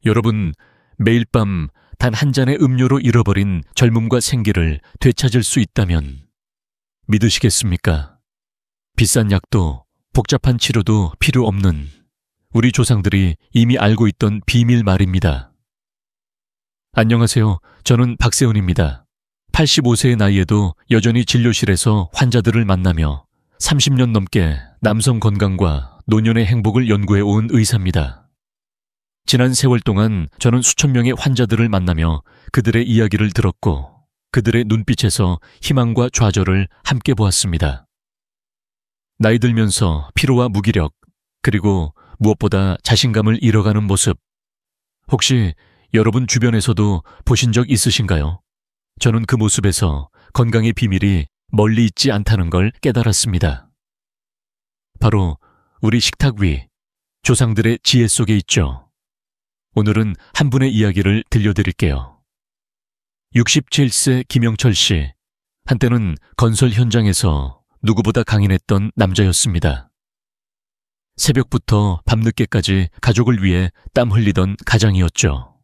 여러분, 매일 밤 단 한 잔의 음료로 잃어버린 젊음과 생기를 되찾을 수 있다면 믿으시겠습니까? 비싼 약도 복잡한 치료도 필요 없는 우리 조상들이 이미 알고 있던 비밀 말입니다. 안녕하세요. 저는 박세훈입니다. 85세의 나이에도 여전히 진료실에서 환자들을 만나며 30년 넘게 남성 건강과 노년의 행복을 연구해온 의사입니다. 지난 세월 동안 저는 수천 명의 환자들을 만나며 그들의 이야기를 들었고 그들의 눈빛에서 희망과 좌절을 함께 보았습니다. 나이 들면서 피로와 무기력, 그리고 무엇보다 자신감을 잃어가는 모습, 혹시 여러분 주변에서도 보신 적 있으신가요? 저는 그 모습에서 건강의 비밀이 멀리 있지 않다는 걸 깨달았습니다. 바로 우리 식탁 위, 조상들의 지혜 속에 있죠. 오늘은 한 분의 이야기를 들려드릴게요. 67세 김영철 씨, 한때는 건설 현장에서 누구보다 강인했던 남자였습니다. 새벽부터 밤늦게까지 가족을 위해 땀 흘리던 가장이었죠.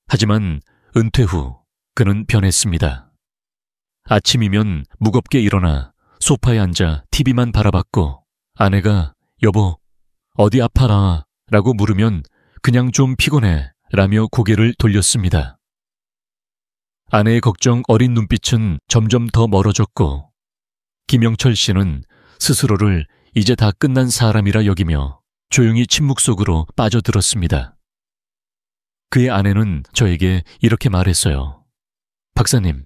하지만 은퇴 후 그는 변했습니다. 아침이면 무겁게 일어나 소파에 앉아 TV만 바라봤고 아내가 여보, 어디 아파라 라고 물으면 그냥 좀 피곤해 라며 고개를 돌렸습니다. 아내의 걱정 어린 눈빛은 점점 더 멀어졌고 김영철 씨는 스스로를 이제 다 끝난 사람이라 여기며 조용히 침묵 속으로 빠져들었습니다. 그의 아내는 저에게 이렇게 말했어요. 박사님,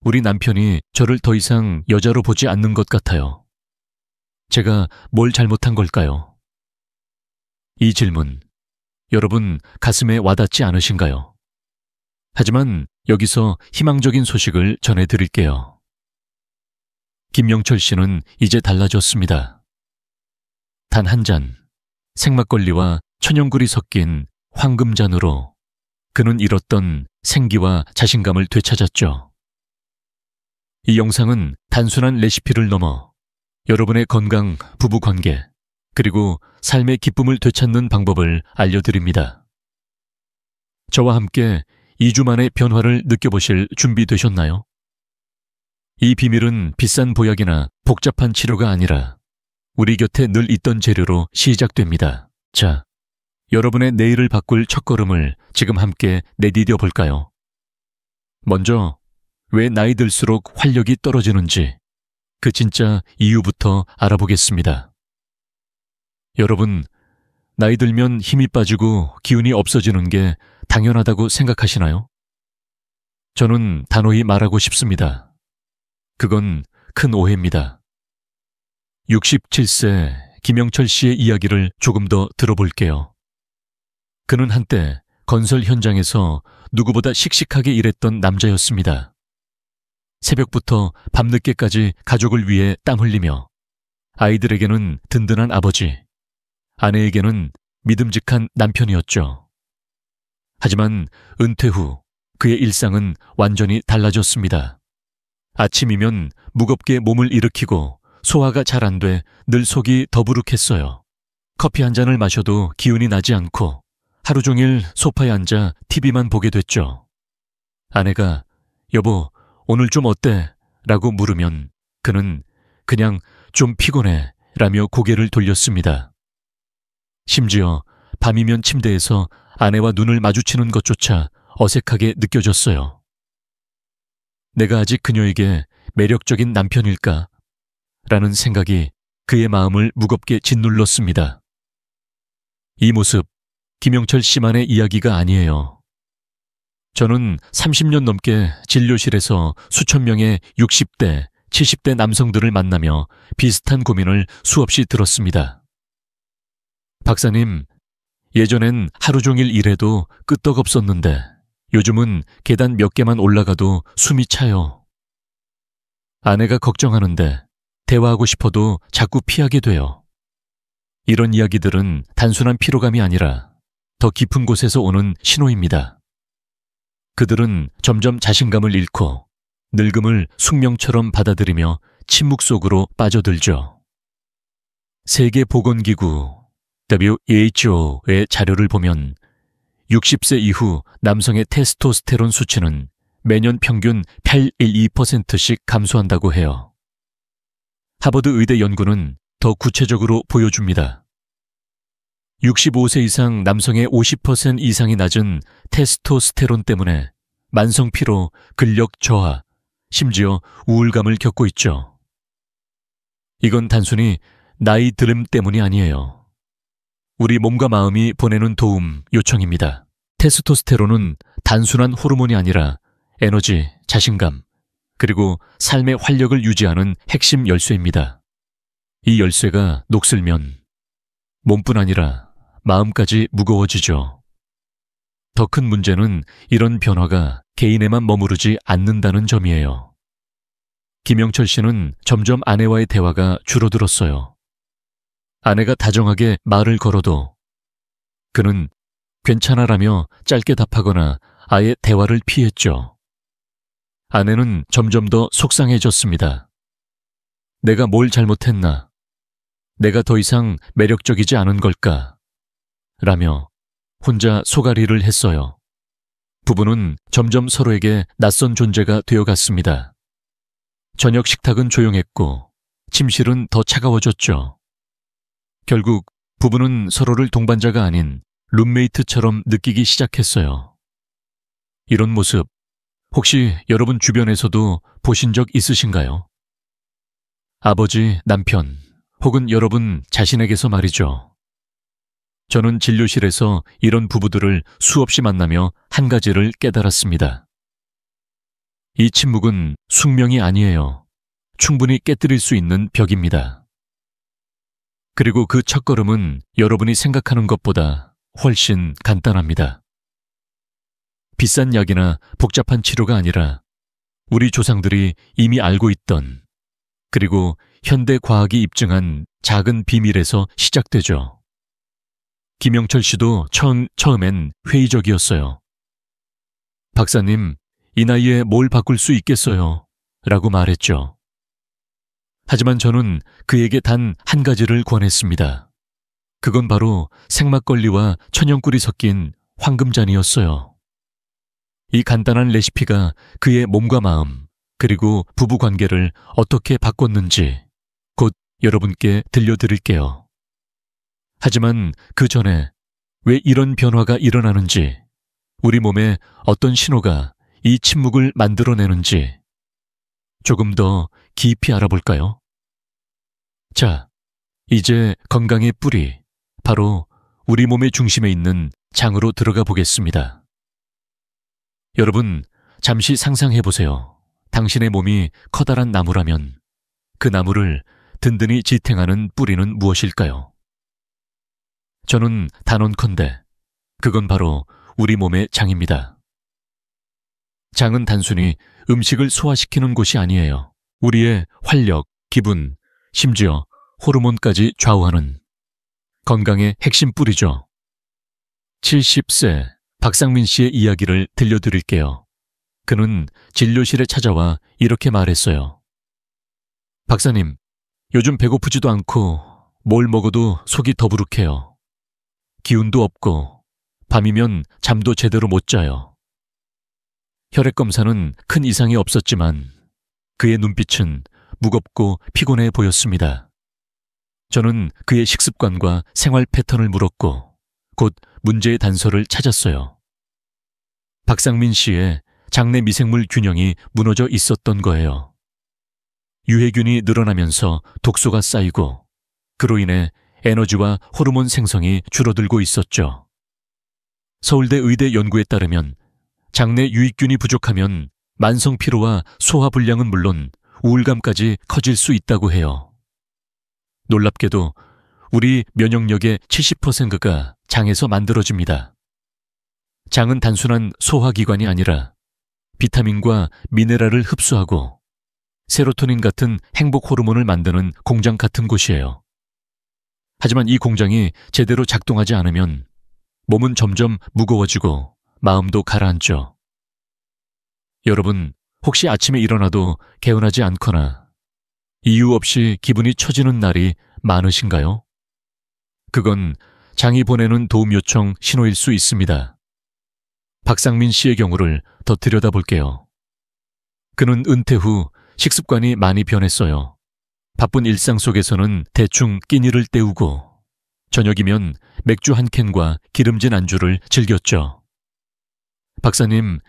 우리 남편이 저를 더 이상 여자로 보지 않는 것 같아요. 제가 뭘 잘못한 걸까요? 이 질문, 여러분 가슴에 와닿지 않으신가요? 하지만 여기서 희망적인 소식을 전해드릴게요. 김영철 씨는 이제 달라졌습니다. 단 한 잔, 생막걸리와 천연굴이 섞인 황금잔으로 그는 잃었던 생기와 자신감을 되찾았죠. 이 영상은 단순한 레시피를 넘어 여러분의 건강, 부부관계, 그리고 삶의 기쁨을 되찾는 방법을 알려드립니다. 저와 함께 2주 만의 변화를 느껴보실 준비 되셨나요? 이 비밀은 비싼 보약이나 복잡한 치료가 아니라 우리 곁에 늘 있던 재료로 시작됩니다. 자, 여러분의 내일을 바꿀 첫걸음을 지금 함께 내디뎌 볼까요? 먼저, 왜 나이 들수록 활력이 떨어지는지 그 진짜 이유부터 알아보겠습니다. 여러분, 나이 들면 힘이 빠지고 기운이 없어지는 게 당연하다고 생각하시나요? 저는 단호히 말하고 싶습니다. 그건 큰 오해입니다. 67세 김영철 씨의 이야기를 조금 더 들어볼게요. 그는 한때 건설 현장에서 누구보다 씩씩하게 일했던 남자였습니다. 새벽부터 밤늦게까지 가족을 위해 땀 흘리며 아이들에게는 든든한 아버지, 아내에게는 믿음직한 남편이었죠. 하지만 은퇴 후 그의 일상은 완전히 달라졌습니다. 아침이면 무겁게 몸을 일으키고 소화가 잘 안 돼 늘 속이 더부룩했어요. 커피 한 잔을 마셔도 기운이 나지 않고 하루 종일 소파에 앉아 TV만 보게 됐죠. 아내가 여보, 오늘 좀 어때? 라고 물으면 그는 그냥 좀 피곤해 라며 고개를 돌렸습니다. 심지어 밤이면 침대에서 아내와 눈을 마주치는 것조차 어색하게 느껴졌어요. 내가 아직 그녀에게 매력적인 남편일까? 라는 생각이 그의 마음을 무겁게 짓눌렀습니다. 이 모습, 김영철 씨만의 이야기가 아니에요. 저는 30년 넘게 진료실에서 수천 명의 60대, 70대 남성들을 만나며 비슷한 고민을 수없이 들었습니다. 박사님, 예전엔 하루 종일 일해도 끄떡없었는데 요즘은 계단 몇 개만 올라가도 숨이 차요. 아내가 걱정하는데 대화하고 싶어도 자꾸 피하게 돼요. 이런 이야기들은 단순한 피로감이 아니라 더 깊은 곳에서 오는 신호입니다. 그들은 점점 자신감을 잃고 늙음을 숙명처럼 받아들이며 침묵 속으로 빠져들죠. 세계보건기구 WHO의 자료를 보면 60세 이후 남성의 테스토스테론 수치는 매년 평균 8.12%씩 감소한다고 해요. 하버드 의대 연구는 더 구체적으로 보여줍니다. 65세 이상 남성의 50% 이상이 낮은 테스토스테론 때문에 만성 피로, 근력 저하, 심지어 우울감을 겪고 있죠. 이건 단순히 나이 들음 때문이 아니에요. 우리 몸과 마음이 보내는 도움 요청입니다. 테스토스테론은 단순한 호르몬이 아니라 에너지, 자신감, 그리고 삶의 활력을 유지하는 핵심 열쇠입니다. 이 열쇠가 녹슬면 몸뿐 아니라 마음까지 무거워지죠. 더 큰 문제는 이런 변화가 개인에만 머무르지 않는다는 점이에요. 김영철 씨는 점점 아내와의 대화가 줄어들었어요. 아내가 다정하게 말을 걸어도 그는 괜찮아라며 짧게 답하거나 아예 대화를 피했죠. 아내는 점점 더 속상해졌습니다. 내가 뭘 잘못했나? 내가 더 이상 매력적이지 않은 걸까? 라며 혼자 소가리를 했어요. 부부는 점점 서로에게 낯선 존재가 되어갔습니다. 저녁 식탁은 조용했고 침실은 더 차가워졌죠. 결국 부부는 서로를 동반자가 아닌 룸메이트처럼 느끼기 시작했어요. 이런 모습 혹시 여러분 주변에서도 보신 적 있으신가요? 아버지, 남편 혹은 여러분 자신에게서 말이죠. 저는 진료실에서 이런 부부들을 수없이 만나며 한 가지를 깨달았습니다. 이 침묵은 숙명이 아니에요. 충분히 깨뜨릴 수 있는 벽입니다. 그리고 그 첫걸음은 여러분이 생각하는 것보다 훨씬 간단합니다. 비싼 약이나 복잡한 치료가 아니라 우리 조상들이 이미 알고 있던 그리고 현대 과학이 입증한 작은 비밀에서 시작되죠. 김영철 씨도 처음엔 회의적이었어요. 박사님, 이 나이에 뭘 바꿀 수 있겠어요? 라고 말했죠. 하지만 저는 그에게 단 한 가지를 권했습니다. 그건 바로 생막걸리와 천연꿀이 섞인 황금잔이었어요. 이 간단한 레시피가 그의 몸과 마음, 그리고 부부 관계를 어떻게 바꿨는지 곧 여러분께 들려드릴게요. 하지만 그 전에 왜 이런 변화가 일어나는지, 우리 몸에 어떤 신호가 이 침묵을 만들어내는지 조금 더 깊이 알아볼까요? 자, 이제 건강의 뿌리, 바로 우리 몸의 중심에 있는 장으로 들어가 보겠습니다. 여러분, 잠시 상상해 보세요. 당신의 몸이 커다란 나무라면 그 나무를 든든히 지탱하는 뿌리는 무엇일까요? 저는 단언컨대 그건 바로 우리 몸의 장입니다. 장은 단순히 음식을 소화시키는 곳이 아니에요. 우리의 활력, 기분, 심지어 호르몬까지 좌우하는 건강의 핵심 뿌리죠. 70세 박상민 씨의 이야기를 들려드릴게요. 그는 진료실에 찾아와 이렇게 말했어요. 박사님, 요즘 배고프지도 않고 뭘 먹어도 속이 더부룩해요. 기운도 없고 밤이면 잠도 제대로 못 자요. 혈액 검사는 큰 이상이 없었지만 그의 눈빛은 무겁고 피곤해 보였습니다. 저는 그의 식습관과 생활 패턴을 물었고 곧 문제의 단서를 찾았어요. 박상민 씨의 장내 미생물 균형이 무너져 있었던 거예요. 유해균이 늘어나면서 독소가 쌓이고 그로 인해 에너지와 호르몬 생성이 줄어들고 있었죠. 서울대 의대 연구에 따르면 장내 유익균이 부족하면 만성 피로와 소화 불량은 물론 우울감까지 커질 수 있다고 해요. 놀랍게도 우리 면역력의 70%가 장에서 만들어집니다. 장은 단순한 소화기관이 아니라 비타민과 미네랄을 흡수하고 세로토닌 같은 행복 호르몬을 만드는 공장 같은 곳이에요. 하지만 이 공장이 제대로 작동하지 않으면 몸은 점점 무거워지고 마음도 가라앉죠. 여러분, 혹시 아침에 일어나도 개운하지 않거나 이유 없이 기분이 처지는 날이 많으신가요? 그건 장이 보내는 도움 요청 신호일 수 있습니다. 박상민 씨의 경우를 더 들여다볼게요. 그는 은퇴 후 식습관이 많이 변했어요. 바쁜 일상 속에서는 대충 끼니를 때우고 저녁이면 맥주 한 캔과 기름진 안주를 즐겼죠. 박사님,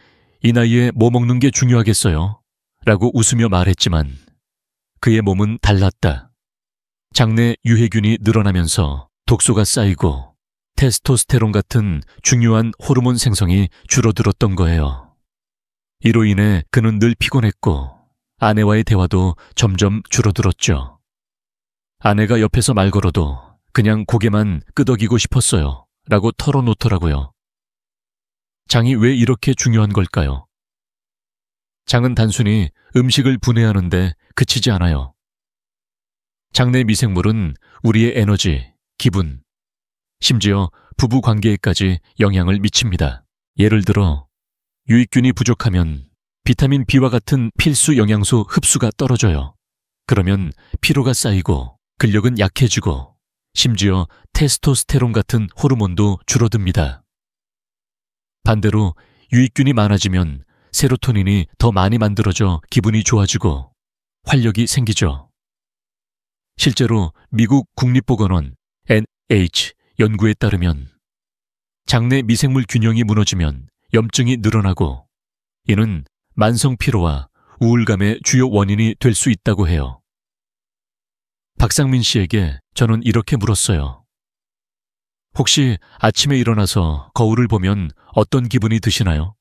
이 나이에 뭐 먹는 게 중요하겠어요? 라고 웃으며 말했지만 그의 몸은 달랐다. 장내 유해균이 늘어나면서 독소가 쌓이고 테스토스테론 같은 중요한 호르몬 생성이 줄어들었던 거예요. 이로 인해 그는 늘 피곤했고 아내와의 대화도 점점 줄어들었죠. 아내가 옆에서 말 걸어도 그냥 고개만 끄덕이고 싶었어요. 라고 털어놓더라고요. 장이 왜 이렇게 중요한 걸까요? 장은 단순히 음식을 분해하는데 그치지 않아요. 장내 미생물은 우리의 에너지, 기분, 심지어 부부 관계에까지 영향을 미칩니다. 예를 들어 유익균이 부족하면 비타민 B와 같은 필수 영양소 흡수가 떨어져요. 그러면 피로가 쌓이고 근력은 약해지고 심지어 테스토스테론 같은 호르몬도 줄어듭니다. 반대로 유익균이 많아지면 세로토닌이 더 많이 만들어져 기분이 좋아지고 활력이 생기죠. 실제로 미국 국립보건원 NH 연구에 따르면 장내 미생물 균형이 무너지면 염증이 늘어나고 이는 만성 피로와 우울감의 주요 원인이 될 수 있다고 해요. 박상민 씨에게 저는 이렇게 물었어요. 혹시 아침에 일어나서 거울을 보면 어떤 기분이 드시나요?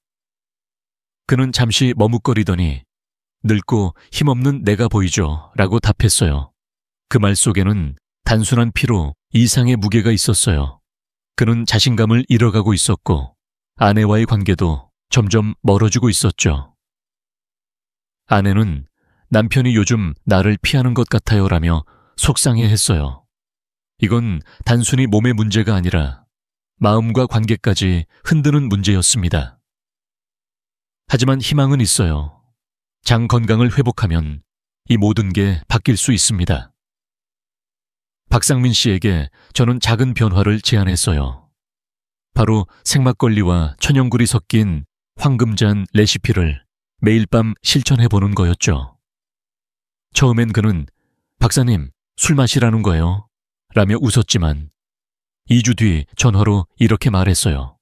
그는 잠시 머뭇거리더니 늙고 힘없는 내가 보이죠 라고 답했어요. 그 말 속에는 단순한 피로 이상의 무게가 있었어요. 그는 자신감을 잃어가고 있었고 아내와의 관계도 점점 멀어지고 있었죠. 아내는 남편이 요즘 나를 피하는 것 같아요 라며 속상해했어요. 이건 단순히 몸의 문제가 아니라 마음과 관계까지 흔드는 문제였습니다. 하지만 희망은 있어요. 장 건강을 회복하면 이 모든 게 바뀔 수 있습니다. 박상민 씨에게 저는 작은 변화를 제안했어요. 바로 생막걸리와 천연굴이 섞인 황금잔 레시피를 매일 밤 실천해보는 거였죠. 처음엔 그는 박사님, 술 마시라는 거예요? 라며 웃었지만 2주 뒤 전화로 이렇게 말했어요.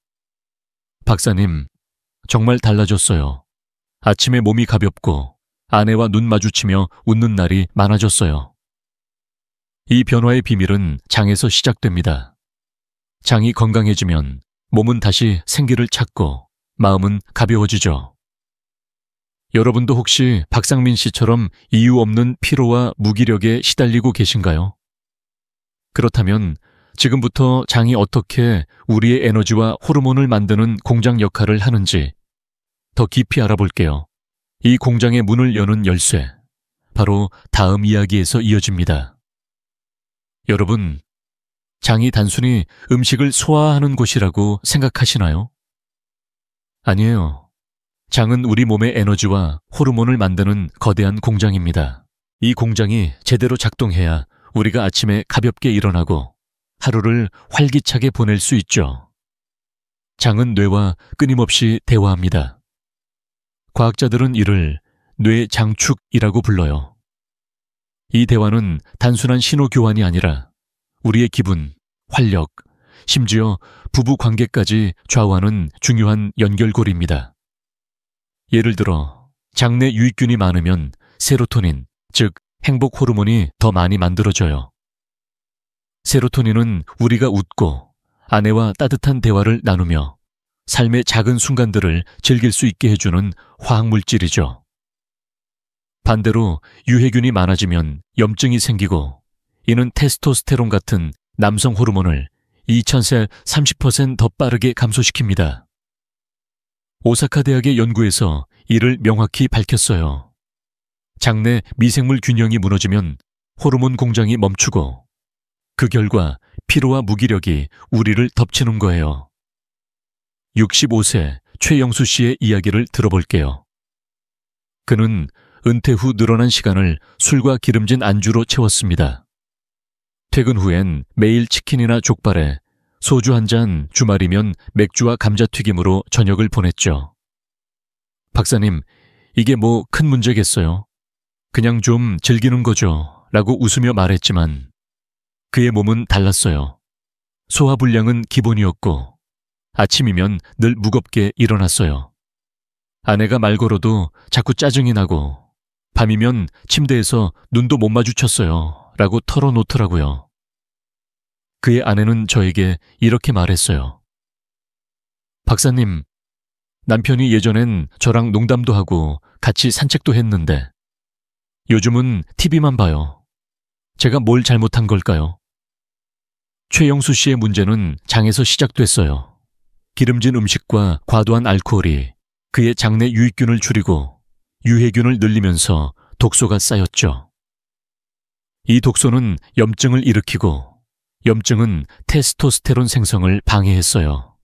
박사님, 정말 달라졌어요. 아침에 몸이 가볍고 아내와 눈 마주치며 웃는 날이 많아졌어요. 이 변화의 비밀은 장에서 시작됩니다. 장이 건강해지면 몸은 다시 생기를 찾고 마음은 가벼워지죠. 여러분도 혹시 박상민 씨처럼 이유 없는 피로와 무기력에 시달리고 계신가요? 그렇다면 지금부터 장이 어떻게 우리의 에너지와 호르몬을 만드는 공장 역할을 하는지 더 깊이 알아볼게요. 이 공장의 문을 여는 열쇠, 바로 다음 이야기에서 이어집니다. 여러분, 장이 단순히 음식을 소화하는 곳이라고 생각하시나요? 아니에요. 장은 우리 몸의 에너지와 호르몬을 만드는 거대한 공장입니다. 이 공장이 제대로 작동해야 우리가 아침에 가볍게 일어나고 하루를 활기차게 보낼 수 있죠. 장은 뇌와 끊임없이 대화합니다. 과학자들은 이를 뇌장축이라고 불러요. 이 대화는 단순한 신호 교환이 아니라 우리의 기분, 활력, 심지어 부부 관계까지 좌우하는 중요한 연결고리입니다. 예를 들어 장내 유익균이 많으면 세로토닌, 즉 행복 호르몬이 더 많이 만들어져요. 세로토닌은 우리가 웃고 아내와 따뜻한 대화를 나누며 삶의 작은 순간들을 즐길 수 있게 해주는 화학물질이죠. 반대로 유해균이 많아지면 염증이 생기고 이는 테스토스테론 같은 남성 호르몬을 2000세 30% 더 빠르게 감소시킵니다. 오사카 대학의 연구에서 이를 명확히 밝혔어요. 장내 미생물 균형이 무너지면 호르몬 공장이 멈추고 그 결과 피로와 무기력이 우리를 덮치는 거예요. 65세 최영수 씨의 이야기를 들어볼게요. 그는 은퇴 후 늘어난 시간을 술과 기름진 안주로 채웠습니다. 퇴근 후엔 매일 치킨이나 족발에 소주 한 잔, 주말이면 맥주와 감자튀김으로 저녁을 보냈죠. 박사님, 이게 뭐 큰 문제겠어요? 그냥 좀 즐기는 거죠. 라고 웃으며 말했지만 그의 몸은 달랐어요. 소화불량은 기본이었고 아침이면 늘 무겁게 일어났어요. 아내가 말 걸어도 자꾸 짜증이 나고 밤이면 침대에서 눈도 못 마주쳤어요. 라고 털어놓더라고요. 그의 아내는 저에게 이렇게 말했어요. 박사님, 남편이 예전엔 저랑 농담도 하고 같이 산책도 했는데 요즘은 TV만 봐요. 제가 뭘 잘못한 걸까요? 최영수 씨의 문제는 장에서 시작됐어요. 기름진 음식과 과도한 알코올이 그의 장내 유익균을 줄이고 유해균을 늘리면서 독소가 쌓였죠. 이 독소는 염증을 일으키고 염증은 테스토스테론 생성을 방해했어요.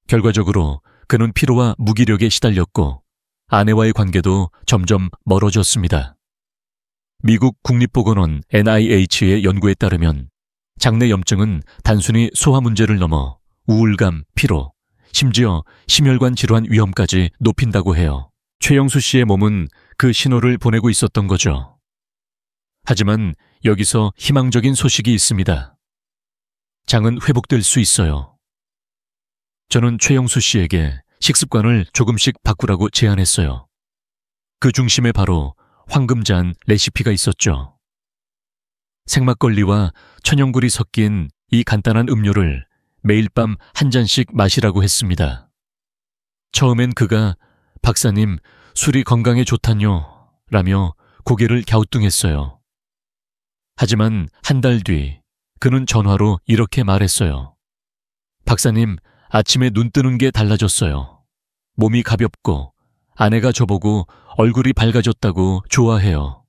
결과적으로 그는 피로와 무기력에 시달렸고 아내와의 관계도 점점 멀어졌습니다. 미국 국립보건원 NIH의 연구에 따르면 장내 염증은 단순히 소화 문제를 넘어 우울감, 피로, 심지어 심혈관 질환 위험까지 높인다고 해요. 최영수 씨의 몸은 그 신호를 보내고 있었던 거죠. 하지만 여기서 희망적인 소식이 있습니다. 장은 회복될 수 있어요. 저는 최영수 씨에게 식습관을 조금씩 바꾸라고 제안했어요. 그 중심에 바로 황금잔 레시피가 있었죠. 생막걸리와 천연굴이 섞인 이 간단한 음료를 매일 밤 한 잔씩 마시라고 했습니다. 처음엔 그가 박사님, 술이 건강에 좋다뇨 라며 고개를 갸우뚱했어요. 하지만 한 달 뒤 그는 전화로 이렇게 말했어요. 박사님, 아침에 눈 뜨는 게 달라졌어요. 몸이 가볍고 아내가 저보고 얼굴이 밝아졌다고 좋아해요.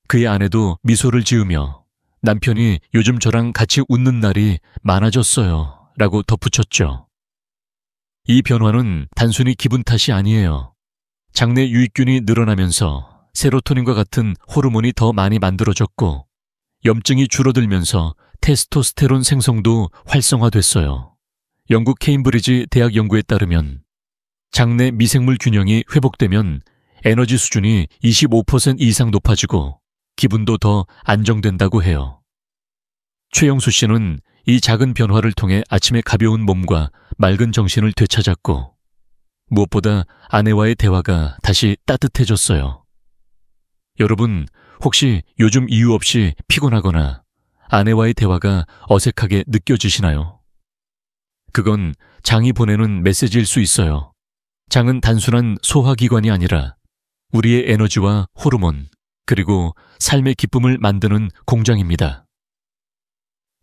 그의 아내도 미소를 지으며 남편이 요즘 저랑 같이 웃는 날이 많아졌어요 라고 덧붙였죠. 이 변화는 단순히 기분 탓이 아니에요. 장내 유익균이 늘어나면서 세로토닌과 같은 호르몬이 더 많이 만들어졌고 염증이 줄어들면서 테스토스테론 생성도 활성화됐어요. 영국 케임브리지 대학 연구에 따르면 장내 미생물 균형이 회복되면 에너지 수준이 25% 이상 높아지고 기분도 더 안정된다고 해요. 최영수 씨는 이 작은 변화를 통해 아침에 가벼운 몸과 맑은 정신을 되찾았고 무엇보다 아내와의 대화가 다시 따뜻해졌어요. 여러분, 혹시 요즘 이유 없이 피곤하거나 아내와의 대화가 어색하게 느껴지시나요? 그건 장이 보내는 메시지일 수 있어요. 장은 단순한 소화기관이 아니라 우리의 에너지와 호르몬, 그리고 삶의 기쁨을 만드는 공장입니다.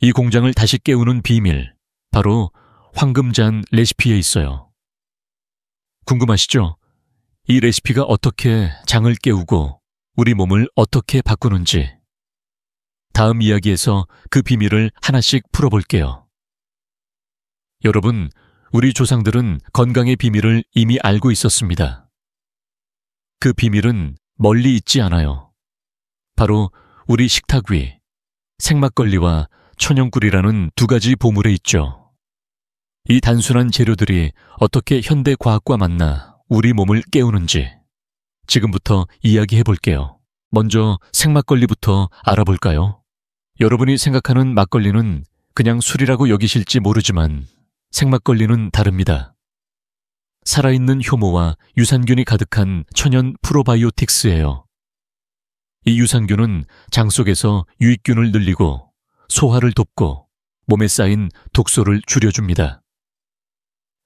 이 공장을 다시 깨우는 비밀, 바로 황금잔 레시피에 있어요. 궁금하시죠? 이 레시피가 어떻게 장을 깨우고 우리 몸을 어떻게 바꾸는지. 다음 이야기에서 그 비밀을 하나씩 풀어볼게요. 여러분, 우리 조상들은 건강의 비밀을 이미 알고 있었습니다. 그 비밀은 멀리 있지 않아요. 바로 우리 식탁 위, 생막걸리와 천연꿀이라는 두 가지 보물에 있죠. 이 단순한 재료들이 어떻게 현대 과학과 만나 우리 몸을 깨우는지 지금부터 이야기해 볼게요. 먼저 생막걸리부터 알아볼까요? 여러분이 생각하는 막걸리는 그냥 술이라고 여기실지 모르지만 생막걸리는 다릅니다. 살아있는 효모와 유산균이 가득한 천연 프로바이오틱스예요. 이 유산균은 장 속에서 유익균을 늘리고 소화를 돕고 몸에 쌓인 독소를 줄여줍니다.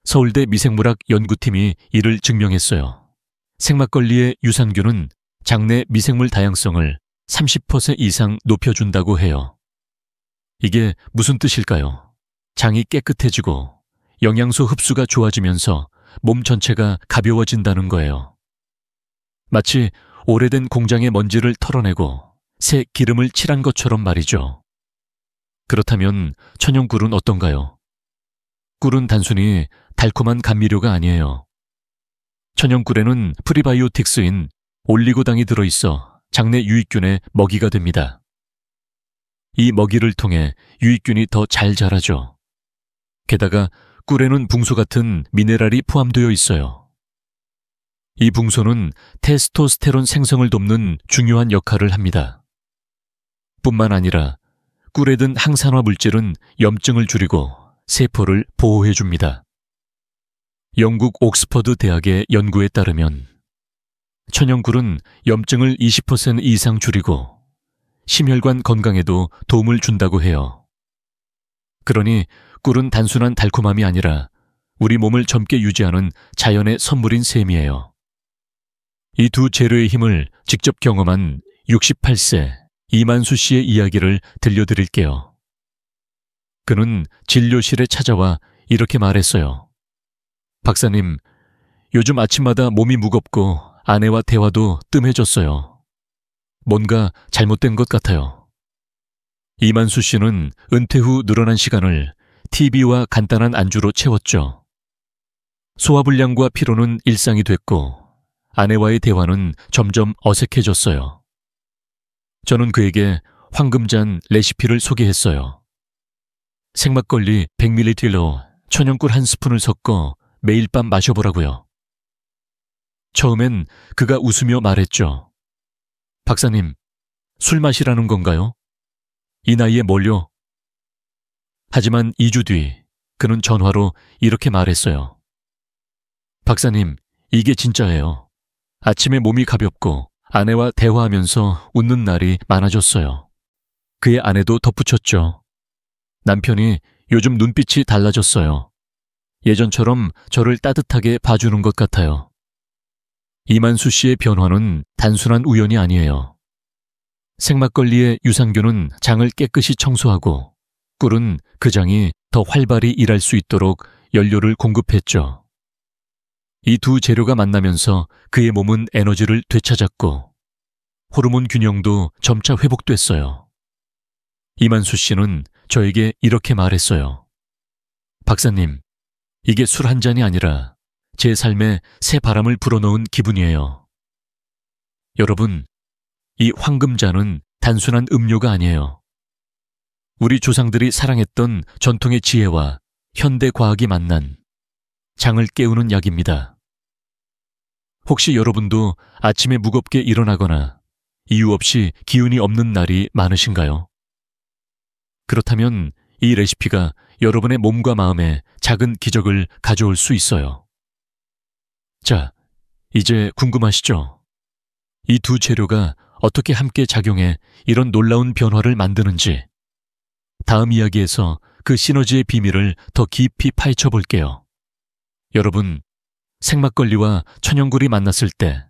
서울대 미생물학 연구팀이 이를 증명했어요. 생막걸리의 유산균은 장내 미생물 다양성을 30% 이상 높여준다고 해요. 이게 무슨 뜻일까요? 장이 깨끗해지고 영양소 흡수가 좋아지면서 몸 전체가 가벼워진다는 거예요. 마치 오래된 공장의 먼지를 털어내고 새 기름을 칠한 것처럼 말이죠. 그렇다면 천연꿀은 어떤가요? 꿀은 단순히 달콤한 감미료가 아니에요. 천연꿀에는 프리바이오틱스인 올리고당이 들어있어 장내 유익균의 먹이가 됩니다. 이 먹이를 통해 유익균이 더 잘 자라죠. 게다가 꿀에는 붕소 같은 미네랄이 포함되어 있어요. 이 붕소는 테스토스테론 생성을 돕는 중요한 역할을 합니다. 뿐만 아니라 꿀에 든 항산화 물질은 염증을 줄이고 세포를 보호해줍니다. 영국 옥스퍼드 대학의 연구에 따르면 천연꿀은 염증을 20% 이상 줄이고 심혈관 건강에도 도움을 준다고 해요. 그러니 꿀은 단순한 달콤함이 아니라 우리 몸을 젊게 유지하는 자연의 선물인 셈이에요. 이 두 재료의 힘을 직접 경험한 68세 이만수 씨의 이야기를 들려드릴게요. 그는 진료실에 찾아와 이렇게 말했어요. 박사님, 요즘 아침마다 몸이 무겁고 아내와 대화도 뜸해졌어요. 뭔가 잘못된 것 같아요. 이만수 씨는 은퇴 후 늘어난 시간을 TV와 간단한 안주로 채웠죠. 소화불량과 피로는 일상이 됐고 아내와의 대화는 점점 어색해졌어요. 저는 그에게 황금잔 레시피를 소개했어요. 생막걸리 100ml로 천연꿀 한 스푼을 섞어 매일 밤 마셔보라고요. 처음엔 그가 웃으며 말했죠. 박사님, 술 마시라는 건가요? 이 나이에 뭘요? 하지만 2주 뒤 그는 전화로 이렇게 말했어요. 박사님, 이게 진짜예요. 아침에 몸이 가볍고 아내와 대화하면서 웃는 날이 많아졌어요. 그의 아내도 덧붙였죠. 남편이 요즘 눈빛이 달라졌어요. 예전처럼 저를 따뜻하게 봐주는 것 같아요. 이만수 씨의 변화는 단순한 우연이 아니에요. 생막걸리의 유산균은 장을 깨끗이 청소하고 꿀은 그 장이 더 활발히 일할 수 있도록 연료를 공급했죠. 이 두 재료가 만나면서 그의 몸은 에너지를 되찾았고 호르몬 균형도 점차 회복됐어요. 이만수 씨는 저에게 이렇게 말했어요. 박사님, 이게 술 한 잔이 아니라 제 삶에 새 바람을 불어넣은 기분이에요. 여러분, 이 황금잔은 단순한 음료가 아니에요. 우리 조상들이 사랑했던 전통의 지혜와 현대 과학이 만난 장을 깨우는 약입니다. 혹시 여러분도 아침에 무겁게 일어나거나 이유 없이 기운이 없는 날이 많으신가요? 그렇다면 이 레시피가 여러분의 몸과 마음에 작은 기적을 가져올 수 있어요. 자, 이제 궁금하시죠? 이 두 재료가 어떻게 함께 작용해 이런 놀라운 변화를 만드는지 다음 이야기에서 그 시너지의 비밀을 더 깊이 파헤쳐 볼게요. 여러분, 생막걸리와 천연꿀이 만났을 때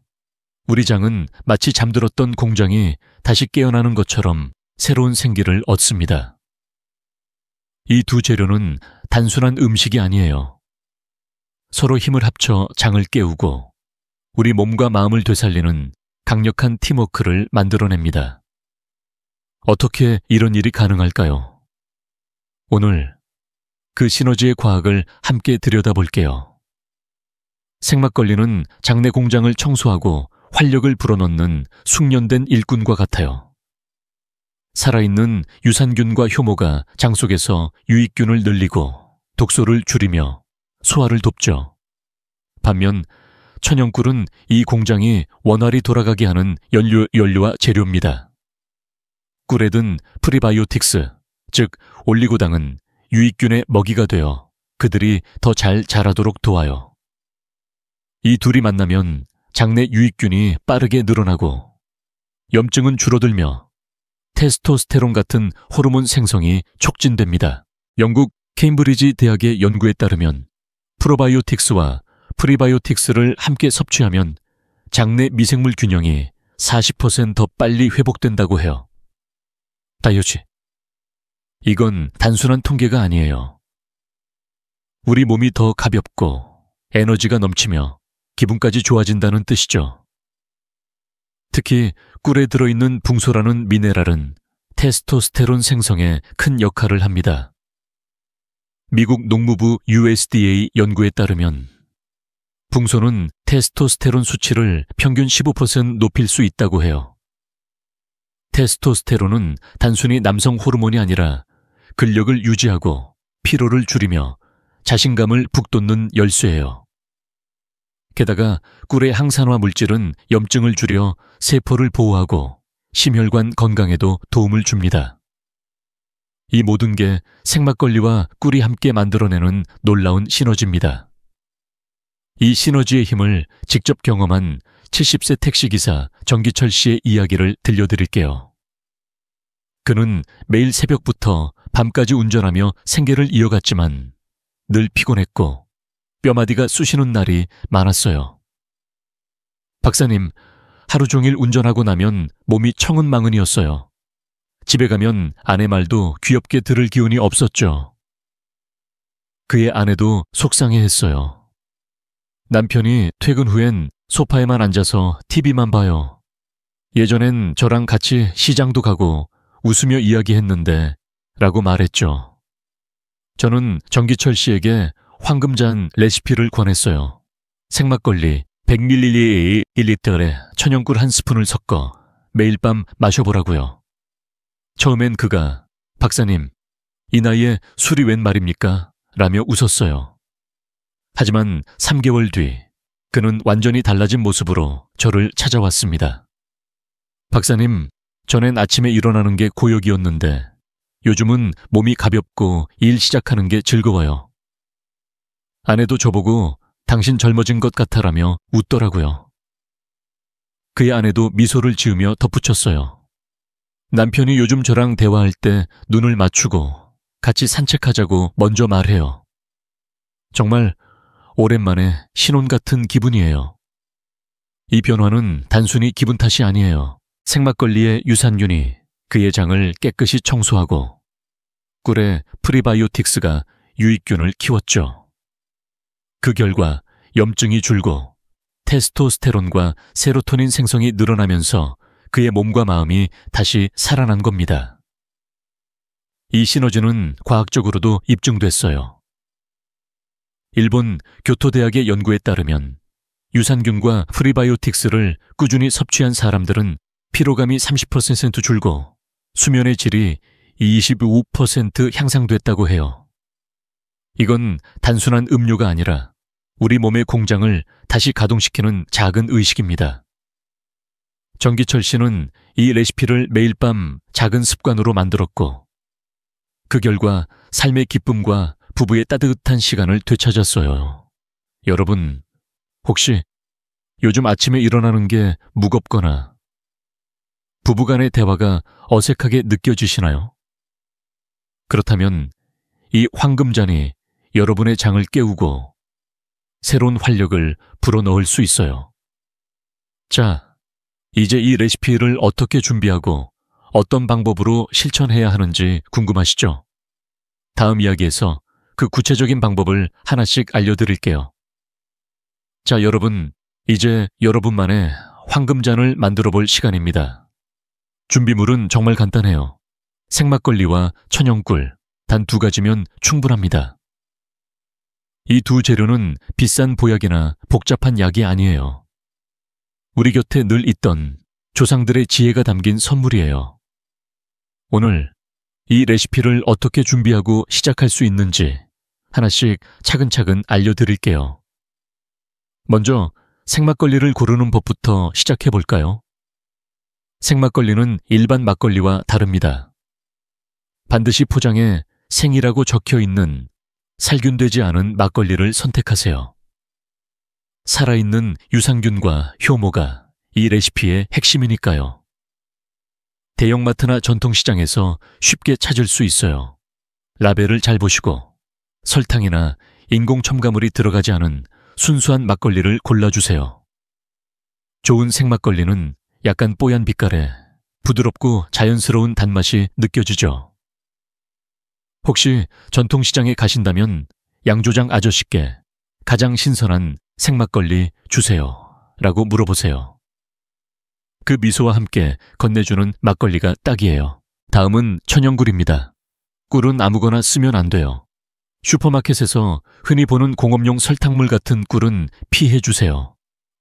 우리 장은 마치 잠들었던 공장이 다시 깨어나는 것처럼 새로운 생기를 얻습니다. 이 두 재료는 단순한 음식이 아니에요. 서로 힘을 합쳐 장을 깨우고 우리 몸과 마음을 되살리는 강력한 팀워크를 만들어냅니다. 어떻게 이런 일이 가능할까요? 오늘 그 시너지의 과학을 함께 들여다볼게요. 생막걸리는 장내 공장을 청소하고 활력을 불어넣는 숙련된 일꾼과 같아요. 살아있는 유산균과 효모가 장 속에서 유익균을 늘리고 독소를 줄이며 소화를 돕죠. 반면 천연꿀은 이 공장이 원활히 돌아가게 하는 연료와 재료입니다. 꿀에 든 프리바이오틱스, 즉 올리고당은 유익균의 먹이가 되어 그들이 더 잘 자라도록 도와요. 이 둘이 만나면 장내 유익균이 빠르게 늘어나고 염증은 줄어들며 테스토스테론 같은 호르몬 생성이 촉진됩니다. 영국 케임브리지 대학의 연구에 따르면 프로바이오틱스와 프리바이오틱스를 함께 섭취하면 장내 미생물 균형이 40% 더 빨리 회복된다고 해요. 다이어치. 이건 단순한 통계가 아니에요. 우리 몸이 더 가볍고 에너지가 넘치며 기분까지 좋아진다는 뜻이죠. 특히 꿀에 들어있는 붕소라는 미네랄은 테스토스테론 생성에 큰 역할을 합니다. 미국 농무부 USDA 연구에 따르면 붕소는 테스토스테론 수치를 평균 15% 높일 수 있다고 해요. 테스토스테론은 단순히 남성 호르몬이 아니라 근력을 유지하고 피로를 줄이며 자신감을 북돋는 열쇠예요. 게다가 꿀의 항산화 물질은 염증을 줄여 세포를 보호하고 심혈관 건강에도 도움을 줍니다. 이 모든 게 생막걸리와 꿀이 함께 만들어내는 놀라운 시너지입니다. 이 시너지의 힘을 직접 경험한 70세 택시기사 정기철 씨의 이야기를 들려드릴게요. 그는 매일 새벽부터 밤까지 운전하며 생계를 이어갔지만 늘 피곤했고 뼈마디가 쑤시는 날이 많았어요. 박사님, 하루 종일 운전하고 나면 몸이 청은망은이었어요. 집에 가면 아내 말도 귀엽게 들을 기운이 없었죠. 그의 아내도 속상해했어요. 남편이 퇴근 후엔 소파에만 앉아서 TV만 봐요. 예전엔 저랑 같이 시장도 가고 웃으며 이야기했는데 라고 말했죠. 저는 정기철 씨에게 황금잔 레시피를 권했어요. 생막걸리 100ml에 1리터에 천연꿀 한 스푼을 섞어 매일 밤 마셔보라고요. 처음엔 그가 박사님, 이 나이에 술이 웬 말입니까? 라며 웃었어요. 하지만 3개월 뒤 그는 완전히 달라진 모습으로 저를 찾아왔습니다. 박사님, 전엔 아침에 일어나는 게 고역이었는데 요즘은 몸이 가볍고 일 시작하는 게 즐거워요. 아내도 저보고 당신 젊어진 것 같아라며 웃더라고요. 그의 아내도 미소를 지으며 덧붙였어요. 남편이 요즘 저랑 대화할 때 눈을 맞추고 같이 산책하자고 먼저 말해요. 정말 오랜만에 신혼 같은 기분이에요. 이 변화는 단순히 기분 탓이 아니에요. 생막걸리의 유산균이 그의 장을 깨끗이 청소하고 꿀의 프리바이오틱스가 유익균을 키웠죠. 그 결과 염증이 줄고 테스토스테론과 세로토닌 생성이 늘어나면서 그의 몸과 마음이 다시 살아난 겁니다. 이 시너지는 과학적으로도 입증됐어요. 일본 교토대학의 연구에 따르면 유산균과 프리바이오틱스를 꾸준히 섭취한 사람들은 피로감이 30% 줄고 수면의 질이 25% 향상됐다고 해요. 이건 단순한 음료가 아니라 우리 몸의 공장을 다시 가동시키는 작은 의식입니다. 정기철 씨는 이 레시피를 매일 밤 작은 습관으로 만들었고 그 결과 삶의 기쁨과 부부의 따뜻한 시간을 되찾았어요. 여러분, 혹시 요즘 아침에 일어나는 게 무겁거나 부부간의 대화가 어색하게 느껴지시나요? 그렇다면 이 황금잔이 여러분의 장을 깨우고 새로운 활력을 불어넣을 수 있어요. 자, 이제 이 레시피를 어떻게 준비하고 어떤 방법으로 실천해야 하는지 궁금하시죠? 다음 이야기에서 그 구체적인 방법을 하나씩 알려드릴게요. 자, 여러분, 이제 여러분만의 황금잔을 만들어 볼 시간입니다. 준비물은 정말 간단해요. 생막걸리와 천연꿀, 단 2가지면 충분합니다. 이 두 재료는 비싼 보약이나 복잡한 약이 아니에요. 우리 곁에 늘 있던 조상들의 지혜가 담긴 선물이에요. 오늘 이 레시피를 어떻게 준비하고 시작할 수 있는지 하나씩 차근차근 알려드릴게요. 먼저 생막걸리를 고르는 법부터 시작해 볼까요? 생막걸리는 일반 막걸리와 다릅니다. 반드시 포장에 생이라고 적혀 있는 살균되지 않은 막걸리를 선택하세요. 살아있는 유산균과 효모가 이 레시피의 핵심이니까요. 대형마트나 전통시장에서 쉽게 찾을 수 있어요. 라벨을 잘 보시고 설탕이나 인공 첨가물이 들어가지 않은 순수한 막걸리를 골라주세요. 좋은 생막걸리는 약간 뽀얀 빛깔에 부드럽고 자연스러운 단맛이 느껴지죠. 혹시 전통시장에 가신다면 양조장 아저씨께 가장 신선한 생막걸리 주세요 라고 물어보세요. 그 미소와 함께 건네주는 막걸리가 딱이에요. 다음은 천연꿀입니다. 꿀은 아무거나 쓰면 안 돼요. 슈퍼마켓에서 흔히 보는 공업용 설탕물 같은 꿀은 피해 주세요.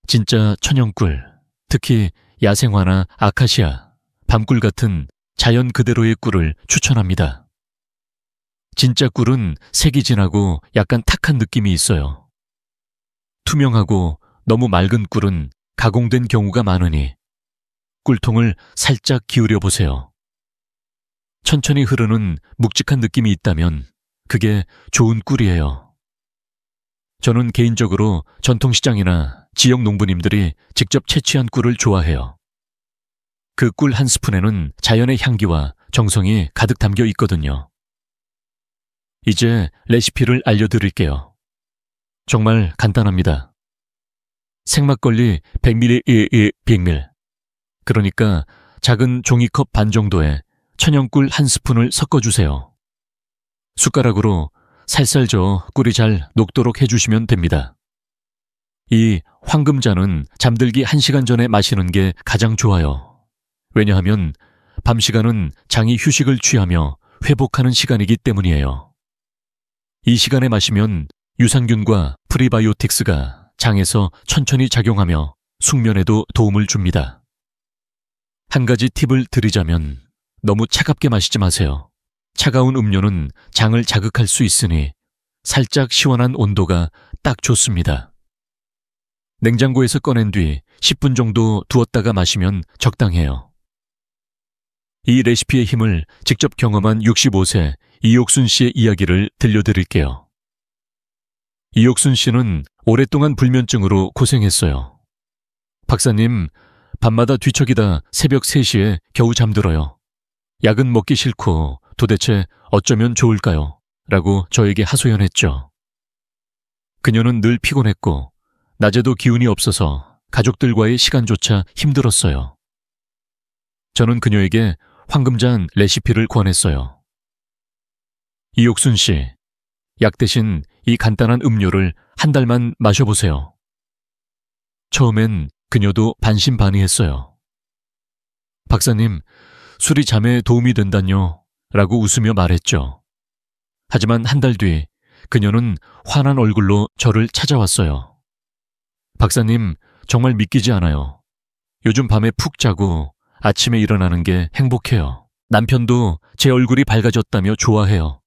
진짜 천연꿀, 특히 야생화나 아카시아, 밤꿀 같은 자연 그대로의 꿀을 추천합니다. 진짜 꿀은 색이 진하고 약간 탁한 느낌이 있어요. 투명하고 너무 맑은 꿀은 가공된 경우가 많으니 꿀통을 살짝 기울여 보세요. 천천히 흐르는 묵직한 느낌이 있다면 그게 좋은 꿀이에요. 저는 개인적으로 전통시장이나 지역 농부님들이 직접 채취한 꿀을 좋아해요. 그 꿀 한 스푼에는 자연의 향기와 정성이 가득 담겨 있거든요. 이제 레시피를 알려드릴게요. 정말 간단합니다. 생막걸리 100ml, 100ml. 그러니까 작은 종이컵 반 정도에 천연꿀 한 스푼을 섞어주세요. 숟가락으로 살살 저어 꿀이 잘 녹도록 해주시면 됩니다. 이 황금자는 잠들기 1시간 전에 마시는 게 가장 좋아요. 왜냐하면 밤 시간은 장이 휴식을 취하며 회복하는 시간이기 때문이에요. 이 시간에 마시면 유산균과 프리바이오틱스가 장에서 천천히 작용하며 숙면에도 도움을 줍니다. 한 가지 팁을 드리자면 너무 차갑게 마시지 마세요. 차가운 음료는 장을 자극할 수 있으니 살짝 시원한 온도가 딱 좋습니다. 냉장고에서 꺼낸 뒤 10분 정도 두었다가 마시면 적당해요. 이 레시피의 힘을 직접 경험한 65세 이옥순 씨의 이야기를 들려드릴게요. 이옥순 씨는 오랫동안 불면증으로 고생했어요. 박사님, 밤마다 뒤척이다 새벽 3시에 겨우 잠들어요. 약은 먹기 싫고 도대체 어쩌면 좋을까요? 라고 저에게 하소연했죠. 그녀는 늘 피곤했고 낮에도 기운이 없어서 가족들과의 시간조차 힘들었어요. 저는 그녀에게 황금잔 레시피를 권했어요. 이옥순 씨, 약 대신 이 간단한 음료를 한 달만 마셔보세요. 처음엔 그녀도 반신반의했어요. 박사님, 술이 잠에 도움이 된다뇨? 라고 웃으며 말했죠. 하지만 한 달 뒤 그녀는 환한 얼굴로 저를 찾아왔어요. 박사님, 정말 믿기지 않아요. 요즘 밤에 푹 자고 아침에 일어나는 게 행복해요. 남편도 제 얼굴이 밝아졌다며 좋아해요.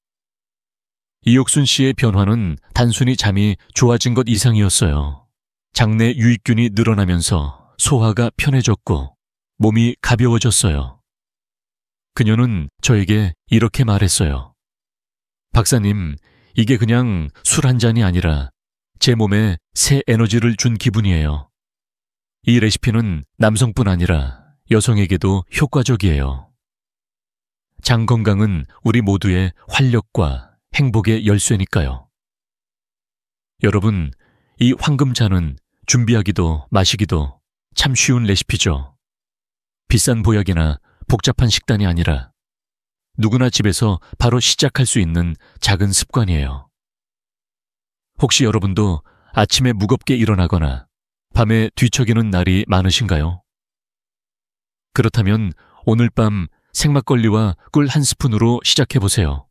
이옥순 씨의 변화는 단순히 잠이 좋아진 것 이상이었어요. 장내 유익균이 늘어나면서 소화가 편해졌고 몸이 가벼워졌어요. 그녀는 저에게 이렇게 말했어요. 박사님, 이게 그냥 술 한 잔이 아니라 제 몸에 새 에너지를 준 기분이에요. 이 레시피는 남성뿐 아니라 여성에게도 효과적이에요. 장 건강은 우리 모두의 활력과 행복의 열쇠니까요. 여러분, 이 황금자는 준비하기도 마시기도 참 쉬운 레시피죠. 비싼 보약이나 복잡한 식단이 아니라 누구나 집에서 바로 시작할 수 있는 작은 습관이에요. 혹시 여러분도 아침에 무겁게 일어나거나 밤에 뒤척이는 날이 많으신가요? 그렇다면 오늘 밤 생막걸리와 꿀 한 스푼으로 시작해보세요.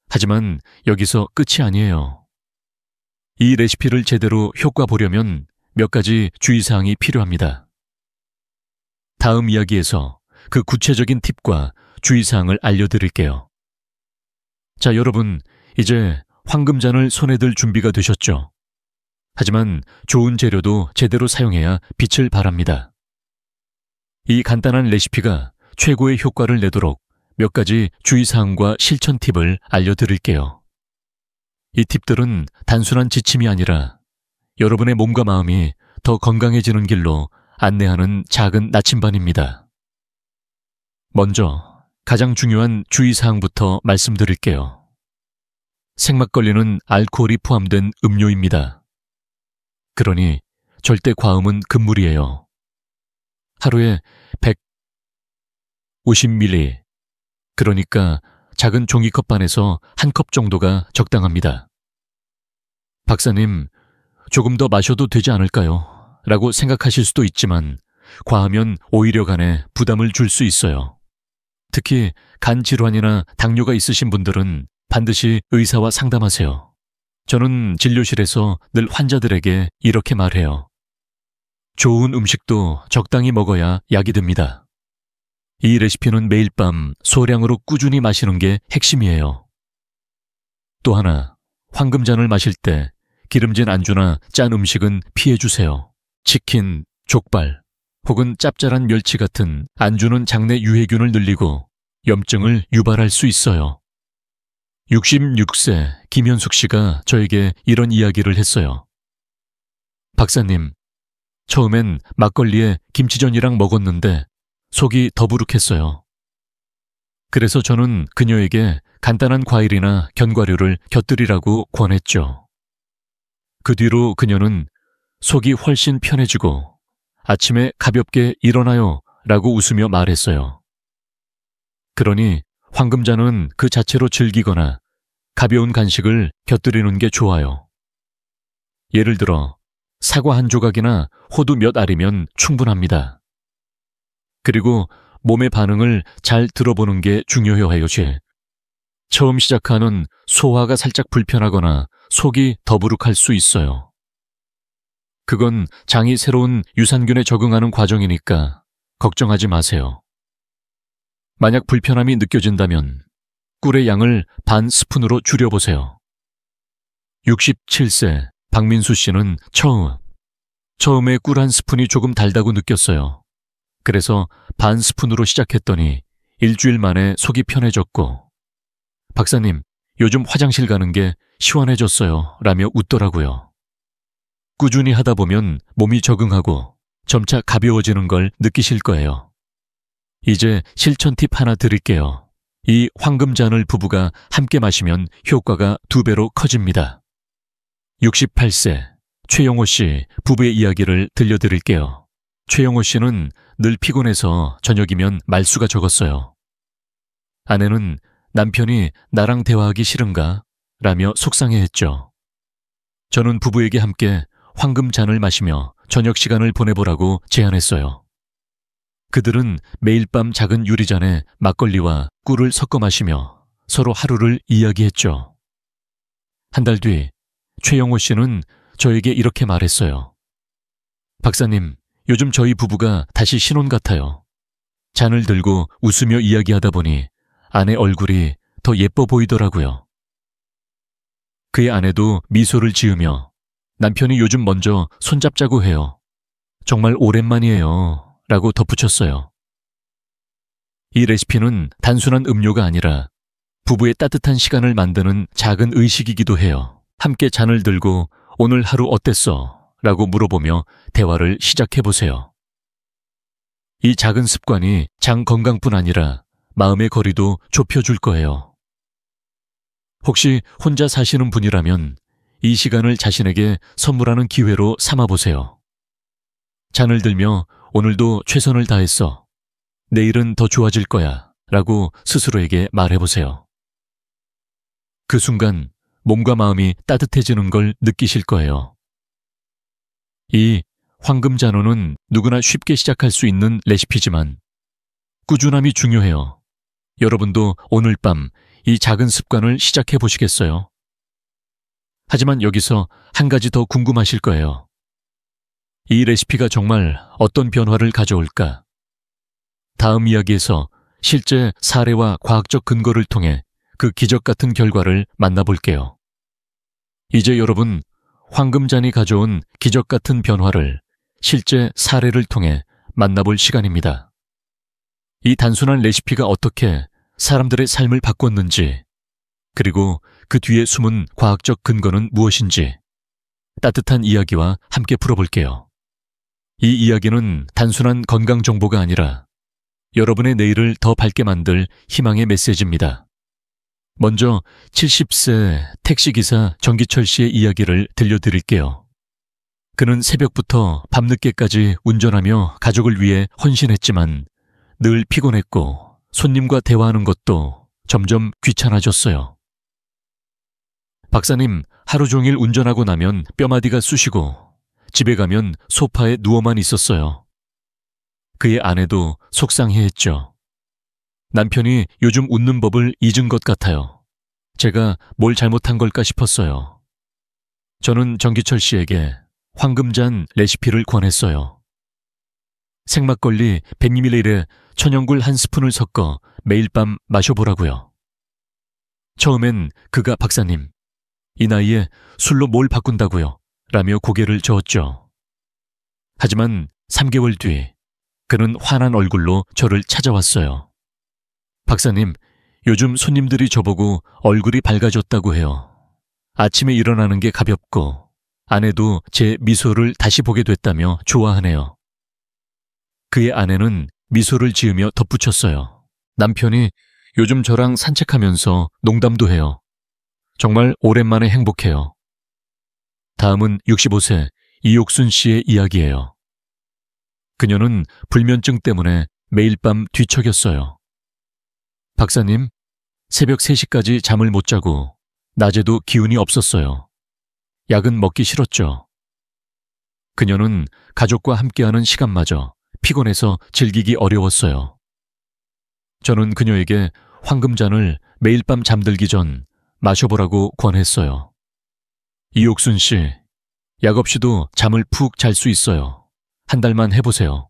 하지만 여기서 끝이 아니에요. 이 레시피를 제대로 효과 보려면 몇 가지 주의사항이 필요합니다. 다음 이야기에서 그 구체적인 팁과 주의사항을 알려드릴게요. 자, 여러분, 이제 황금잔을 손에 들 준비가 되셨죠? 하지만 좋은 재료도 제대로 사용해야 빛을 발합니다. 이 간단한 레시피가 최고의 효과를 내도록 몇 가지 주의사항과 실천 팁을 알려드릴게요. 이 팁들은 단순한 지침이 아니라 여러분의 몸과 마음이 더 건강해지는 길로 안내하는 작은 나침반입니다. 먼저 가장 중요한 주의사항부터 말씀드릴게요. 생막걸리는 알코올이 포함된 음료입니다. 그러니 절대 과음은 금물이에요. 하루에 150ml, 그러니까 작은 종이컵 반에서 한 컵 정도가 적당합니다. 박사님, 조금 더 마셔도 되지 않을까요? 라고 생각하실 수도 있지만 과하면 오히려 간에 부담을 줄 수 있어요. 특히 간 질환이나 당뇨가 있으신 분들은 반드시 의사와 상담하세요. 저는 진료실에서 늘 환자들에게 이렇게 말해요. 좋은 음식도 적당히 먹어야 약이 됩니다. 이 레시피는 매일 밤 소량으로 꾸준히 마시는 게 핵심이에요. 또 하나, 황금잔을 마실 때 기름진 안주나 짠 음식은 피해주세요. 치킨, 족발, 혹은 짭짤한 멸치 같은 안주는 장내 유해균을 늘리고 염증을 유발할 수 있어요. 66세 김현숙 씨가 저에게 이런 이야기를 했어요. 박사님, 처음엔 막걸리에 김치전이랑 먹었는데 속이 더부룩했어요. 그래서 저는 그녀에게 간단한 과일이나 견과류를 곁들이라고 권했죠. 그 뒤로 그녀는 속이 훨씬 편해지고 아침에 가볍게 일어나요 라고 웃으며 말했어요. 그러니 황금잔은 그 자체로 즐기거나 가벼운 간식을 곁들이는 게 좋아요. 예를 들어 사과 한 조각이나 호두 몇 알이면 충분합니다. 그리고 몸의 반응을 잘 들어보는 게 중요해요지. 처음 시작하는 소화가 살짝 불편하거나 속이 더부룩할 수 있어요. 그건 장이 새로운 유산균에 적응하는 과정이니까 걱정하지 마세요. 만약 불편함이 느껴진다면 꿀의 양을 반 스푼으로 줄여보세요. 67세 박민수 씨는 처음에 꿀 한 스푼이 조금 달다고 느꼈어요. 그래서 반 스푼으로 시작했더니 일주일 만에 속이 편해졌고, 박사님, 요즘 화장실 가는 게 시원해졌어요 라며 웃더라고요. 꾸준히 하다 보면 몸이 적응하고 점차 가벼워지는 걸 느끼실 거예요. 이제 실천 팁 하나 드릴게요. 이 황금잔을 부부가 함께 마시면 효과가 2배로 커집니다. 68세 최영호 씨 부부의 이야기를 들려드릴게요. 최영호 씨는 늘 피곤해서 저녁이면 말수가 적었어요. 아내는 남편이 나랑 대화하기 싫은가? 라며 속상해했죠. 저는 부부에게 함께 황금잔을 마시며 저녁 시간을 보내보라고 제안했어요. 그들은 매일 밤 작은 유리잔에 막걸리와 꿀을 섞어 마시며 서로 하루를 이야기했죠. 한 달 뒤 최영호 씨는 저에게 이렇게 말했어요. 박사님, 요즘 저희 부부가 다시 신혼 같아요. 잔을 들고 웃으며 이야기하다 보니 아내 얼굴이 더 예뻐 보이더라고요. 그의 아내도 미소를 지으며 남편이 요즘 먼저 손잡자고 해요. 정말 오랜만이에요. 라고 덧붙였어요. 이 레시피는 단순한 음료가 아니라 부부의 따뜻한 시간을 만드는 작은 의식이기도 해요. 함께 잔을 들고 오늘 하루 어땠어? 라고 물어보며 대화를 시작해보세요. 이 작은 습관이 장 건강뿐 아니라 마음의 거리도 좁혀줄 거예요. 혹시 혼자 사시는 분이라면 이 시간을 자신에게 선물하는 기회로 삼아보세요. 잔을 들며 오늘도 최선을 다했어. 내일은 더 좋아질 거야. 라고 스스로에게 말해보세요. 그 순간 몸과 마음이 따뜻해지는 걸 느끼실 거예요. 이 황금잔호는 누구나 쉽게 시작할 수 있는 레시피지만 꾸준함이 중요해요. 여러분도 오늘 밤 이 작은 습관을 시작해 보시겠어요? 하지만 여기서 한 가지 더 궁금하실 거예요. 이 레시피가 정말 어떤 변화를 가져올까? 다음 이야기에서 실제 사례와 과학적 근거를 통해 그 기적 같은 결과를 만나볼게요. 이제 여러분, 황금잔이 가져온 기적 같은 변화를 실제 사례를 통해 만나볼 시간입니다. 이 단순한 레시피가 어떻게 사람들의 삶을 바꿨는지, 그리고 그 뒤에 숨은 과학적 근거는 무엇인지 따뜻한 이야기와 함께 풀어볼게요. 이 이야기는 단순한 건강 정보가 아니라 여러분의 내일을 더 밝게 만들 희망의 메시지입니다. 먼저 70세 택시기사 정기철 씨의 이야기를 들려드릴게요. 그는 새벽부터 밤늦게까지 운전하며 가족을 위해 헌신했지만 늘 피곤했고 손님과 대화하는 것도 점점 귀찮아졌어요. 박사님, 하루 종일 운전하고 나면 뼈마디가 쑤시고 집에 가면 소파에 누워만 있었어요. 그의 아내도 속상해했죠. 남편이 요즘 웃는 법을 잊은 것 같아요. 제가 뭘 잘못한 걸까 싶었어요. 저는 정기철 씨에게 황금잔 레시피를 권했어요. 생막걸리 100ml에 천연굴 한 스푼을 섞어 매일 밤 마셔보라고요. 처음엔 그가 박사님, 이 나이에 술로 뭘 바꾼다고요? 라며 고개를 저었죠. 하지만 3개월 뒤 그는 환한 얼굴로 저를 찾아왔어요. 박사님, 요즘 손님들이 저보고 얼굴이 밝아졌다고 해요. 아침에 일어나는 게 가볍고 아내도 제 미소를 다시 보게 됐다며 좋아하네요. 그의 아내는 미소를 지으며 덧붙였어요. 남편이 요즘 저랑 산책하면서 농담도 해요. 정말 오랜만에 행복해요. 다음은 65세 이옥순 씨의 이야기예요. 그녀는 불면증 때문에 매일 밤 뒤척였어요. 박사님, 새벽 3시까지 잠을 못 자고 낮에도 기운이 없었어요. 약은 먹기 싫었죠. 그녀는 가족과 함께하는 시간마저 피곤해서 즐기기 어려웠어요. 저는 그녀에게 황금잔을 매일 밤 잠들기 전 마셔보라고 권했어요. 이옥순 씨, 약 없이도 잠을 푹 잘 수 있어요. 한 달만 해보세요.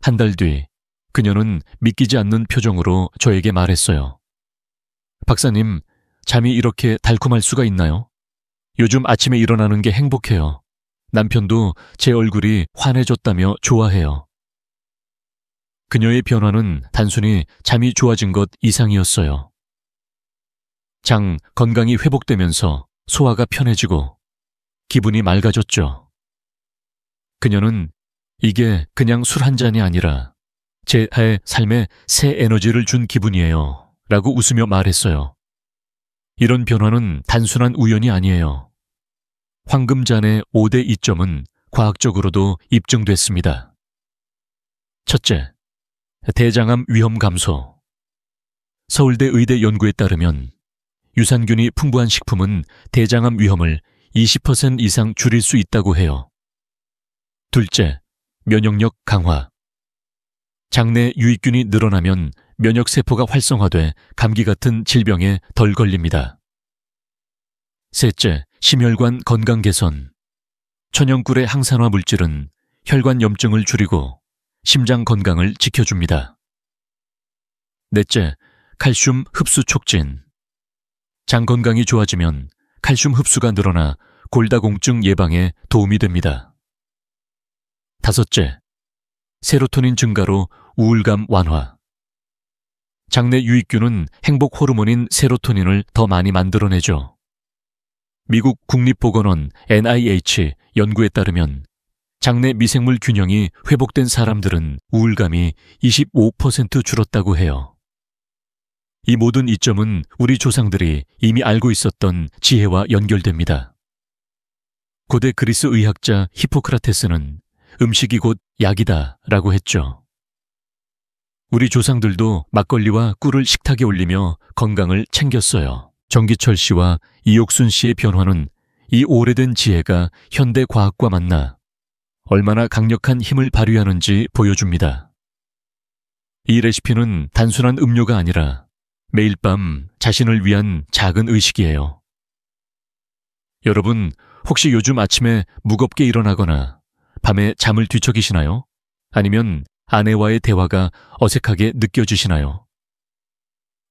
한 달 뒤 그녀는 믿기지 않는 표정으로 저에게 말했어요. 박사님, 잠이 이렇게 달콤할 수가 있나요? 요즘 아침에 일어나는 게 행복해요. 남편도 제 얼굴이 환해졌다며 좋아해요. 그녀의 변화는 단순히 잠이 좋아진 것 이상이었어요. 장 건강이 회복되면서 소화가 편해지고 기분이 맑아졌죠. 그녀는 이게 그냥 술 한 잔이 아니라 제 삶에 새 에너지를 준 기분이에요. 라고 웃으며 말했어요. 이런 변화는 단순한 우연이 아니에요. 황금잔의 5대 이점은 과학적으로도 입증됐습니다. 첫째, 대장암 위험 감소. 서울대 의대 연구에 따르면 유산균이 풍부한 식품은 대장암 위험을 20% 이상 줄일 수 있다고 해요. 둘째, 면역력 강화. 장내 유익균이 늘어나면 면역세포가 활성화돼 감기 같은 질병에 덜 걸립니다. 셋째, 심혈관 건강 개선. 천연꿀의 항산화 물질은 혈관 염증을 줄이고 심장 건강을 지켜줍니다. 넷째, 칼슘 흡수 촉진. 장 건강이 좋아지면 칼슘 흡수가 늘어나 골다공증 예방에 도움이 됩니다. 다섯째, 세로토닌 증가로 우울감 완화. 장내 유익균은 행복 호르몬인 세로토닌을 더 많이 만들어내죠. 미국 국립보건원 NIH 연구에 따르면 장내 미생물 균형이 회복된 사람들은 우울감이 25% 줄었다고 해요. 이 모든 이점은 우리 조상들이 이미 알고 있었던 지혜와 연결됩니다. 고대 그리스 의학자 히포크라테스는 음식이 곧 약이다 라고 했죠. 우리 조상들도 막걸리와 꿀을 식탁에 올리며 건강을 챙겼어요. 정기철 씨와 이옥순 씨의 변화는 이 오래된 지혜가 현대 과학과 만나 얼마나 강력한 힘을 발휘하는지 보여줍니다. 이 레시피는 단순한 음료가 아니라 매일 밤 자신을 위한 작은 의식이에요. 여러분, 혹시 요즘 아침에 무겁게 일어나거나 밤에 잠을 뒤척이시나요? 아니면 아내와의 대화가 어색하게 느껴지시나요?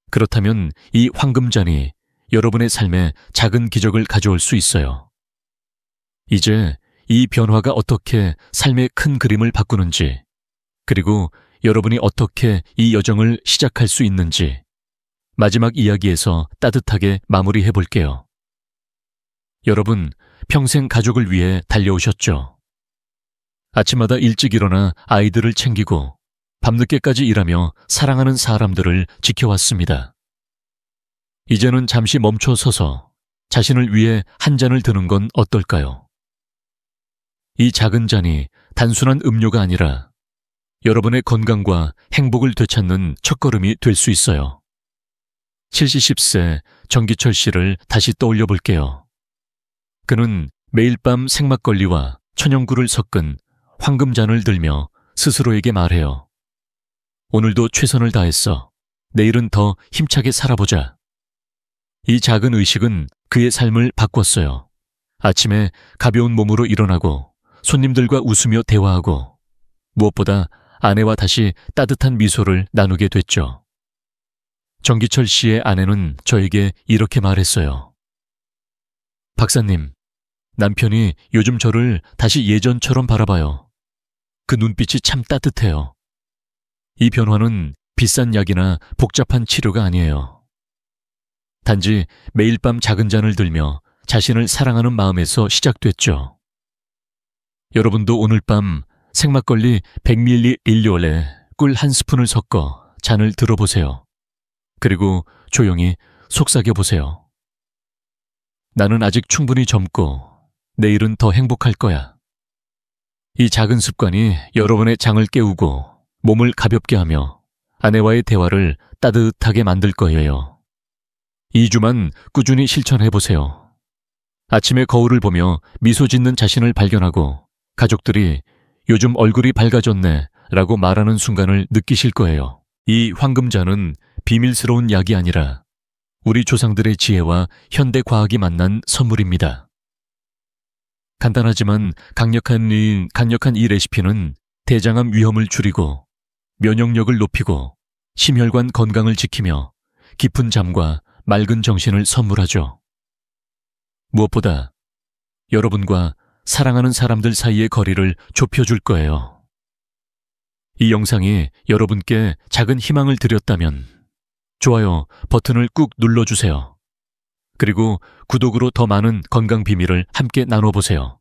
그렇다면 이 황금잔이 여러분의 삶에 작은 기적을 가져올 수 있어요. 이제 이 변화가 어떻게 삶의 큰 그림을 바꾸는지, 그리고 여러분이 어떻게 이 여정을 시작할 수 있는지 마지막 이야기에서 따뜻하게 마무리해 볼게요. 여러분, 평생 가족을 위해 달려오셨죠? 아침마다 일찍 일어나 아이들을 챙기고 밤늦게까지 일하며 사랑하는 사람들을 지켜왔습니다. 이제는 잠시 멈춰 서서 자신을 위해 한 잔을 드는 건 어떨까요? 이 작은 잔이 단순한 음료가 아니라 여러분의 건강과 행복을 되찾는 첫걸음이 될 수 있어요. 70세 정기철 씨를 다시 떠올려 볼게요. 그는 매일 밤 생막걸리와 천연꿀을 섞은 황금잔을 들며 스스로에게 말해요. 오늘도 최선을 다했어. 내일은 더 힘차게 살아보자. 이 작은 의식은 그의 삶을 바꿨어요. 아침에 가벼운 몸으로 일어나고 손님들과 웃으며 대화하고 무엇보다 아내와 다시 따뜻한 미소를 나누게 됐죠. 정기철 씨의 아내는 저에게 이렇게 말했어요. 박사님, 남편이 요즘 저를 다시 예전처럼 바라봐요. 그 눈빛이 참 따뜻해요. 이 변화는 비싼 약이나 복잡한 치료가 아니에요. 단지 매일 밤 작은 잔을 들며 자신을 사랑하는 마음에서 시작됐죠. 여러분도 오늘 밤 생막걸리 100ml 1료에 꿀 한 스푼을 섞어 잔을 들어보세요. 그리고 조용히 속삭여보세요. 나는 아직 충분히 젊고 내일은 더 행복할 거야. 이 작은 습관이 여러분의 장을 깨우고 몸을 가볍게 하며 아내와의 대화를 따뜻하게 만들 거예요. 2주만 꾸준히 실천해보세요. 아침에 거울을 보며 미소 짓는 자신을 발견하고 가족들이 요즘 얼굴이 밝아졌네 라고 말하는 순간을 느끼실 거예요. 이 황금잔은 비밀스러운 약이 아니라 우리 조상들의 지혜와 현대 과학이 만난 선물입니다. 간단하지만 강력한 이 레시피는 대장암 위험을 줄이고 면역력을 높이고 심혈관 건강을 지키며 깊은 잠과 맑은 정신을 선물하죠. 무엇보다 여러분과 사랑하는 사람들 사이의 거리를 좁혀줄 거예요. 이 영상이 여러분께 작은 희망을 드렸다면 좋아요 버튼을 꾹 눌러주세요. 그리고 구독으로 더 많은 건강 비밀을 함께 나눠보세요.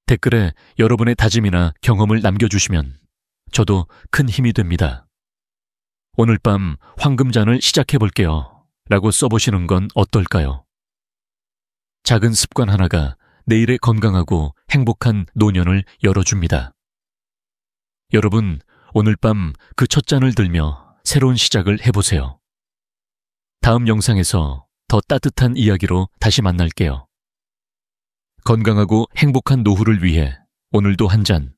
댓글에 여러분의 다짐이나 경험을 남겨주시면 저도 큰 힘이 됩니다. 오늘 밤 황금잔을 시작해볼게요 라고 써보시는 건 어떨까요? 작은 습관 하나가 내일의 건강하고 행복한 노년을 열어줍니다. 여러분, 오늘 밤 그 첫 잔을 들며 새로운 시작을 해보세요. 다음 영상에서 더 따뜻한 이야기로 다시 만날게요. 건강하고 행복한 노후를 위해 오늘도 한 잔